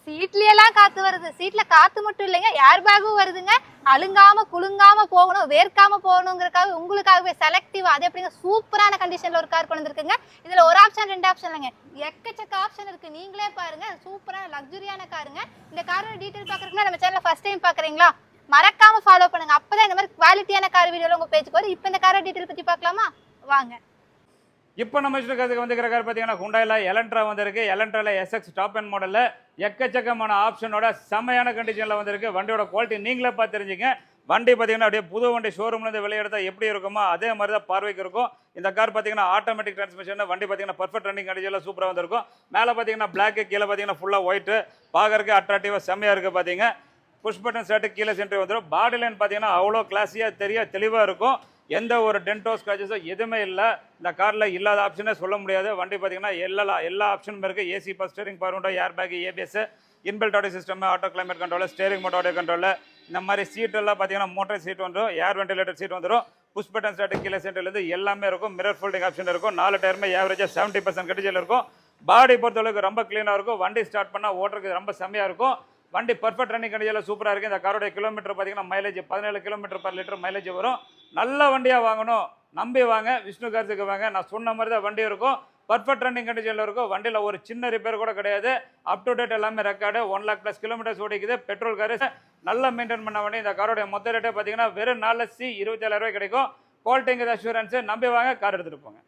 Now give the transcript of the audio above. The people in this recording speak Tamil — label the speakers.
Speaker 1: சீட்லயெல்லாம் காத்து வருது. சீட்ல காத்து மட்டும் இல்லைங்க, ஏர் பேக்கும் வருதுங்க. அழுங்காம குலுங்காம போகணும், வேர்க்காம போகணுங்கிறதுக்காக உங்களுக்காகவே செலக்டிவா அது எப்படிங்க சூப்பரான கண்டிஷன்ல ஒரு கார் கொண்டு வந்திருக்குங்க. இதுல ஒரு ஆப்ஷன் 2 ஆப்ஷன் இல்லைங்க, எக்கச்சக்க ஆப்ஷன் இருக்கு. நீங்களே பாருங்க, சூப்பரான லக்ஸுரியான காருங்க. இந்த காரோட டீடைல் பாக்குறதுக்கு நம்ம சேனலை ஃபர்ஸ்ட் டைம் பாக்குறீங்களா, மறக்காம ஃபாலோ பண்ணுங்க. அப்பதான் இந்த மாதிரி குவாலிட்டியான கார் வீடியோல உங்க பேஜுக்கு வரும். இப்போ இந்த காரோட டீடைல் பத்தி பார்க்கலாமா, வாங்க.
Speaker 2: இப்போ நம்ம இஷ்டத்துக்கு வந்துக்கிற கார் பார்த்தீங்கன்னா ஹுண்டாயில் எலன்ட்ரா வந்திருக்கு. எலன்ட்ரால எஸ்எக்ஸ் டாப் அண்ட் மாடலில் எக்கச்சக்கமான ஆப்ஷனோட செம்மையான கண்டிஷனில் வந்திருக்கு. வண்டியோட குவாலிட்டி நீங்களே பார்த்து தெரிஞ்சுங்க. வண்டி பார்த்தீங்கன்னா அப்படியே புது வண்டி ஷோரூம்லேருந்து வெளியெடுத்தா எப்படி இருக்குமோ அதே மாதிரி தான் பார்வைக்கு இருக்கும். இந்த கார் பார்த்தீங்கன்னா ஆட்டோமேட்டிக் டிரான்ஸ்மிஷன். வண்டி பார்த்தீங்கன்னா பர்ஃபெக்ட் ரன்னிங் கண்டிஷனில் சூப்பராக வந்திருக்கும். மேலே பார்த்தீங்கன்னா பிளாக், கீழே பார்த்தீங்கன்னா ஃபுல்லாக ஒயிட்டு, பார்க்கறதுக்கு அட்ராக்டிவாக செம்மையாக இருக்குது. பார்த்தீங்க புஷ் பட்டன் ஸ்டார்ட், கீழே சென்ட்ரி வந்துடும். பாடி லைன் பார்த்தீங்கன்னா அவ்வளோ கிளாஸியாக தெளிவாக இருக்கும். எந்த ஒரு டென்டோ ஸ்க்ராச்சஸோ எதுவுமே இல்லை. இந்த காரில் இல்லாத ஆப்ஷனே சொல்ல முடியாது. வண்டி பார்த்தீங்கன்னா எல்லா ஆப்ஷனும் இருக்குது. AC power, steering power window, air bag, ABS, inbuilt audio system, auto climate control, steering mode audio control, இந்த மாதிரி சீட்டெல்லாம் பார்த்தீங்கன்னா மோட்டர் சீட் வந்துடும், ஏர் வென்டிலேட்டர் சீட் வந்துடும். புஷ் பட்டன் ஸ்டார்ட், கீழே சென்டர்லேருந்து எல்லாமே இருக்கும். மிரர் ஃபோல்டிங் ஆப்ஷன் இருக்கும். 4 டயருமே ஆவரேஜாக 70% கண்டிஷனில் இருக்கும். பாடி பொறுத்தளவுக்கு ரொம்ப க்ளீனாக இருக்கும். வண்டி ஸ்டார்ட் பண்ணால் ஓட்டுறதுக்கு ரொம்ப செம்மையாக இருக்கும். வண்டி பர்ஃபெக்ட் ரன்னிங் கண்டிஷனில் சூப்பராக இருக்குது. இந்த காரோட கிலோமீட்டர் பார்த்தீங்கன்னா mileage 17 kilometre per litre mileage வரும். நல்ல வண்டியாக வாங்கணும், நம்பி வாங்க, விஷ்ணு கார்ஸுக்கு வாங்க. நான் சொன்ன மாதிரி தான் வண்டி இருக்கும். பர்ஃபெக்ட் ரன்னிங் கண்டிஷனில் இருக்கும். வண்டியில் ஒரு சின்ன ரிப்பேர் கூட கிடையாது. அப் டு டேட் எல்லாமே ரெக்கார்டு. 1,00,000+ கிலோமீட்டர்ஸ் ஓடிக்குது. பெட்ரோல் காரு நல்லா மெயின்டைன் பண்ண வண்டி. இந்த காரோடைய மொத்த ரேட்டே பார்த்தீங்கன்னா வெறும் 4,27,000 கிடைக்கும். குவாலிட்டிங்கிறது அஷூரன்ஸு. நம்பி வாங்க, கார் எடுத்துகிட்டு போங்க.